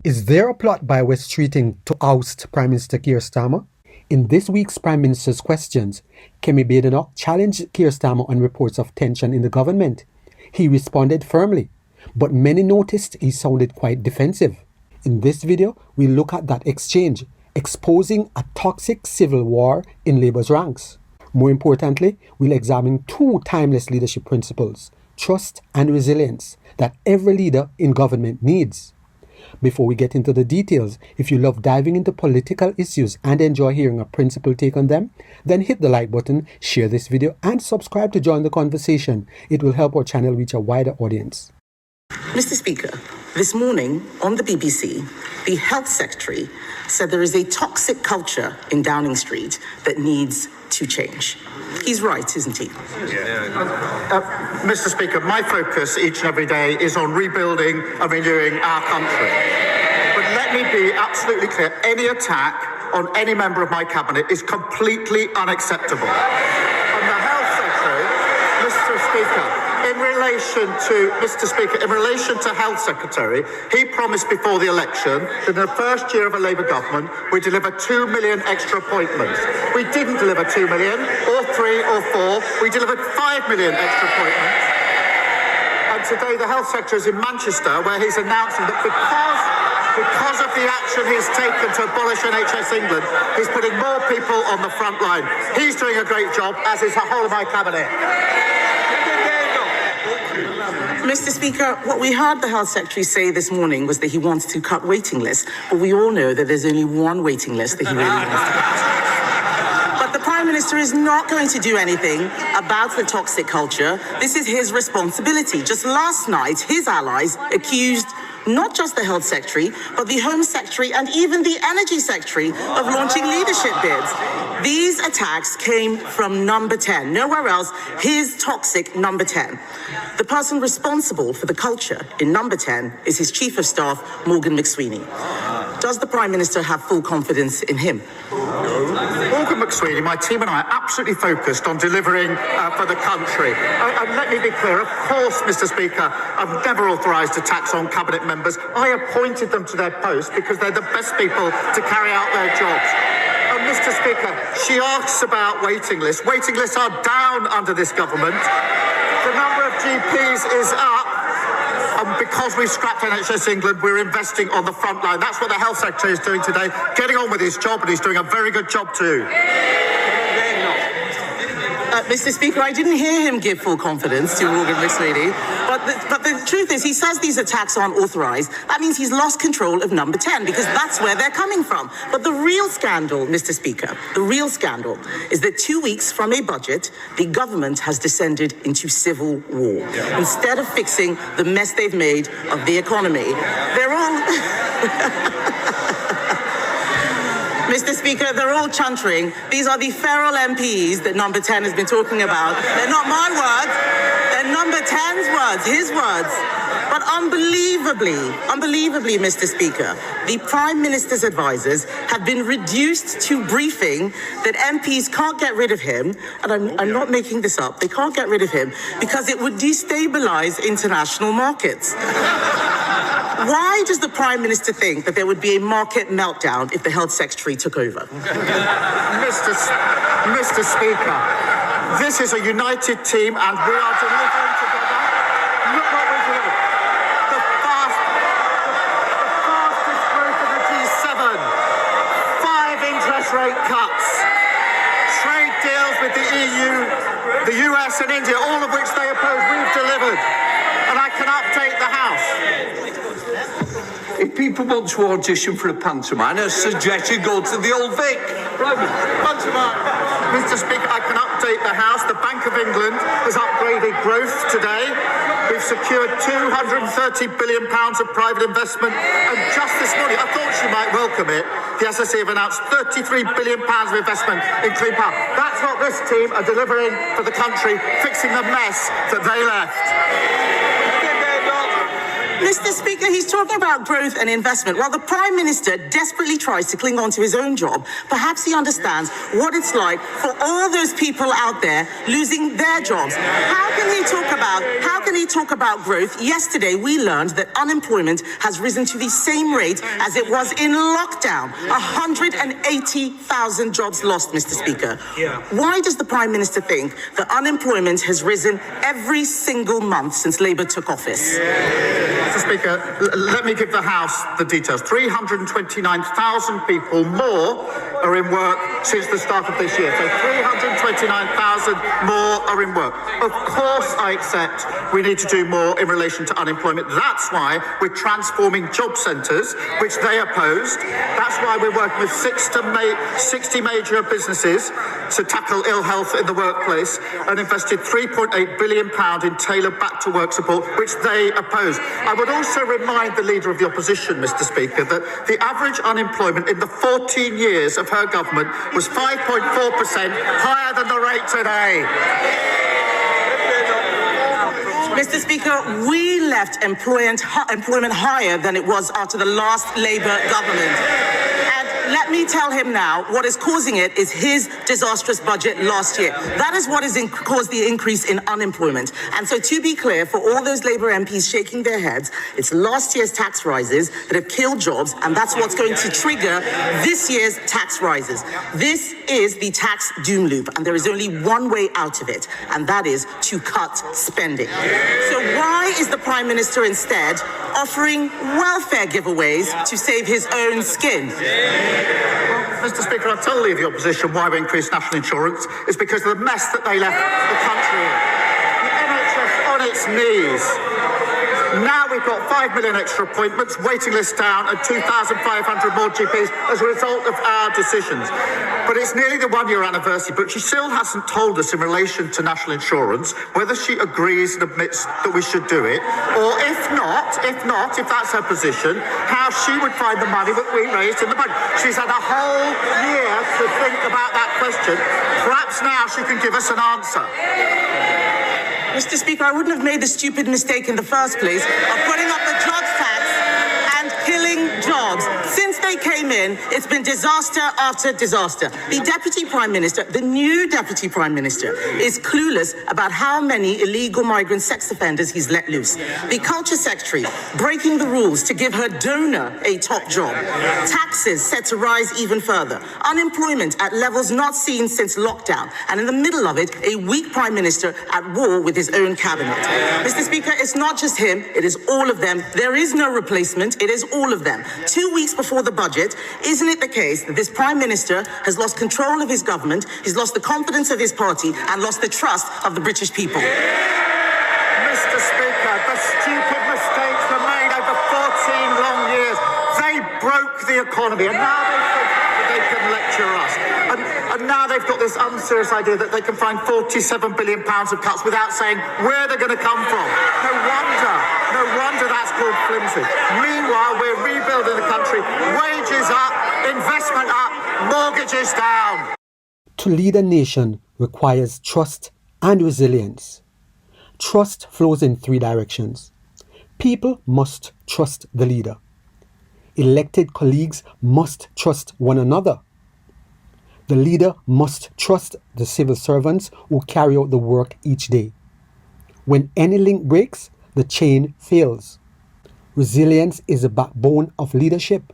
Is there a plot by Wes Streeting to oust Prime Minister Keir Starmer? In this week's Prime Minister's Questions, Kemi Badenoch challenged Keir Starmer on reports of tension in the government. He responded firmly, but many noticed he sounded quite defensive. In this video, we look at that exchange, exposing a toxic civil war in Labour's ranks. More importantly, we'll examine two timeless leadership principles, trust and resilience, that every leader in government needs. Before we get into the details, if you love diving into political issues and enjoy hearing a principled take on them, then hit the like button, share this video and subscribe to join the conversation. It will help our channel reach a wider audience. Mr. Speaker, this morning on the BBC, the Health Secretary said there is a toxic culture in Downing Street that needs to change. He's right, isn't he? Mr. Speaker, my focus each and every day is on rebuilding and renewing our country. But let me be absolutely clear, any attack on any member of my cabinet is completely unacceptable. And the Health Secretary, Mr. Speaker, in relation to Health Secretary, he promised before the election that in the first year of a Labour government, we'd deliver 2 million extra appointments. We didn't deliver 2 million, or 3 or 4. We delivered 5 million extra appointments. And today the Health Secretary is in Manchester, where he's announcing that because of the action he's taken to abolish NHS England, he's putting more people on the front line. He's doing a great job, as is the whole of my cabinet. Mr. Speaker, what we heard the Health Secretary say this morning was that he wants to cut waiting lists, but we all know that there's only one waiting list that he really wants to cut. But the Prime Minister is not going to do anything about the toxic culture. This is his responsibility. Just last night, his allies accused not just the Health Secretary, but the Home Secretary and even the Energy Secretary of launching leadership bids. These attacks came from number 10, nowhere else, his toxic number 10. The person responsible for the culture in number 10 is his Chief of Staff, Morgan McSweeney. Does the Prime Minister have full confidence in him? Morgan McSweeney, my team and I are absolutely focused on delivering for the country. And let me be clear, of course, Mr. Speaker, I've never authorised attacks on Cabinet members. I appointed them to their posts because they're the best people to carry out their jobs. And Mr. Speaker, she asks about waiting lists. Waiting lists are down under this government. The number of GPs is up. And because we scrapped NHS England, we're investing on the front line. That's what the Health Secretary is doing today, getting on with his job, and he's doing a very good job too. Mr. Speaker, I didn't hear him give full confidence to Morgan McSweeney, but the truth is he says these attacks aren't authorised. That means he's lost control of number 10 because that's where they're coming from. But the real scandal, Mr. Speaker, the real scandal is that 2 weeks from a budget, the government has descended into civil war. Instead of fixing the mess they've made of the economy, they're all... Mr. Speaker, they're all chuntering. These are the feral MPs that number 10 has been talking about. They're not my words. They're number 10's words, his words. But unbelievably, Mr. Speaker, the Prime Minister's advisors have been reduced to briefing that MPs can't get rid of him, and I'm not making this up, they can't get rid of him because it would destabilise international markets. Why does the Prime Minister think that there would be a market meltdown if the Health Secretary took over? Mr. Speaker, this is a united team and we are delivering together. Look what we're delivering. The fastest growth of the G7. 5 interest rate cuts. Trade deals with the EU, the US and India, all of which they oppose, we've delivered. And I can update the House. If people want to audition for a pantomime, I suggest you go to the Old Vic. Pantomime. Mr. Speaker, I can update the House. The Bank of England has upgraded growth today. We've secured £230 billion of private investment. And just this morning, I thought you might welcome it, the SSE have announced £33 billion of investment in clean power. That's what this team are delivering for the country, fixing the mess that they left. Mr. Speaker, he's talking about growth and investment. While the Prime Minister desperately tries to cling on to his own job, perhaps he understands what it's like for all those people out there losing their jobs. How can he talk about growth? Yesterday, we learned that unemployment has risen to the same rate as it was in lockdown. 180,000 jobs lost, Mr. Speaker. Why does the Prime Minister think that unemployment has risen every single month since Labour took office? Mr. Speaker, let me give the House the details. 329,000 people more are in work since the start of this year. So 329,000 more are in work. Of course, I accept we need to do more in relation to unemployment. That's why we're transforming job centres, which they opposed. That's why we're working with 60 major businesses to tackle ill health in the workplace and invested £3.8 billion in tailored back-to-work support, which they opposed. I would also remind the Leader of the Opposition, Mr. Speaker, that the average unemployment in the 14 years of her government was 5.4%, higher than the rate today. Mr. Speaker, we left employment higher than it was after the last Labour government. And let me tell him now, what is causing it is his disastrous budget last year. That is what has caused the increase in unemployment. And so to be clear, for all those Labour MPs shaking their heads, it's last year's tax rises that have killed jobs, and that's what's going to trigger this year's tax rises. This is the tax doom loop, and there is only one way out of it, and that is to cut spending. So why is the Prime Minister instead offering welfare giveaways to save his own skin? Well, Mr. Speaker, I'll tell the Opposition why we increased national insurance is because of the mess that they left the country in. The NHS on its knees. Now we've got 5 million extra appointments, waiting lists down, and 2,500 more GPs as a result of our decisions. But it's nearly the one-year anniversary, but she still hasn't told us in relation to national insurance whether she agrees and admits that we should do it, or if if that's her position, how she would find the money that we raised in the budget. She's had a whole year to think about that question. Perhaps now she can give us an answer. Mr. Speaker, I wouldn't have made the stupid mistake in the first place of putting up the jobs tax and killing jobs. Since they came in, it's been disaster after disaster. The Deputy Prime Minister, the new Deputy Prime Minister, is clueless about how many illegal migrant sex offenders he's let loose. The Culture Secretary breaking the rules to give her donor a top job. Taxes set to rise even further. Unemployment at levels not seen since lockdown. And in the middle of it, a weak Prime Minister at war with his own cabinet. Mr. Speaker, it's not just him, it is all of them. There is no replacement, it is all of them. 2 weeks before the budget, isn't it the case that this Prime Minister has lost control of his government, he's lost the confidence of his party, and lost the trust of the British people? Mr. Speaker, the stupid mistakes were made over 14 long years. They broke the economy, and now they think that they can lecture us. And now they've got this unserious idea that they can find £47 billion of cuts without saying where they're going to come from. No wonder that's called flimsy. Meanwhile, we're rebuilding the country. Wages up, investment up, mortgages down. To lead a nation requires trust and resilience. Trust flows in three directions. People must trust the leader. Elected colleagues must trust one another. The leader must trust the civil servants who carry out the work each day. When any link breaks, the chain fails. Resilience is the backbone of leadership.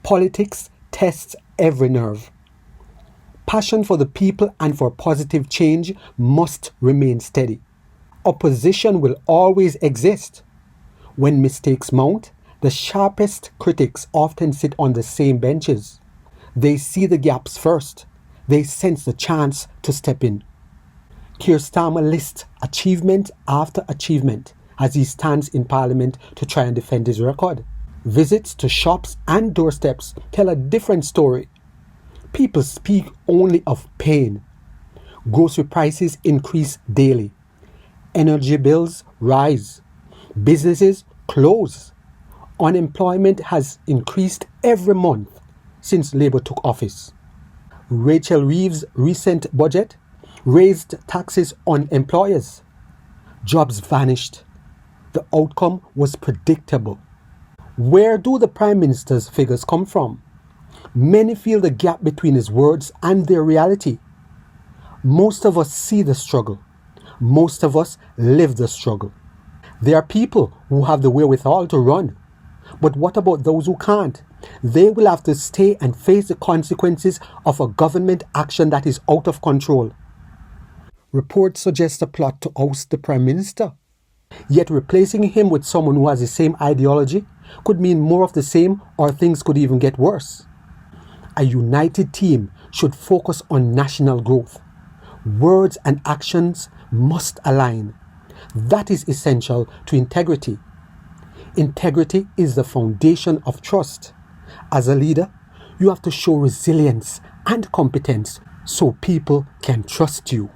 Politics tests every nerve. Passion for the people and for positive change must remain steady. Opposition will always exist. When mistakes mount, the sharpest critics often sit on the same benches. They see the gaps first. They sense the chance to step in. Keir Starmer lists achievement after achievement as he stands in Parliament to try and defend his record. Visits to shops and doorsteps tell a different story. People speak only of pain. Grocery prices increase daily. Energy bills rise. Businesses close. Unemployment has increased every month since Labour took office. Rachel Reeves' recent budget raised taxes on employers. Jobs vanished. The outcome was predictable. Where do the Prime Minister's figures come from? Many feel the gap between his words and their reality. Most of us see the struggle. Most of us live the struggle. There are people who have the wherewithal to run. But what about those who can't? They will have to stay and face the consequences of a government action that is out of control. Reports suggest a plot to oust the Prime Minister. Yet replacing him with someone who has the same ideology could mean more of the same, or things could even get worse. A united team should focus on national growth. Words and actions must align. That is essential to integrity. Integrity is the foundation of trust. As a leader, you have to show resilience and competence so people can trust you.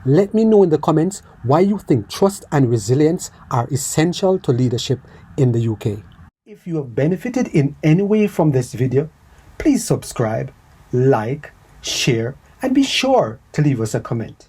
Let me know in the comments why you think trust and resilience are essential to leadership in the UK. If you have benefited in any way from this video, please subscribe, like, share, and be sure to leave us a comment.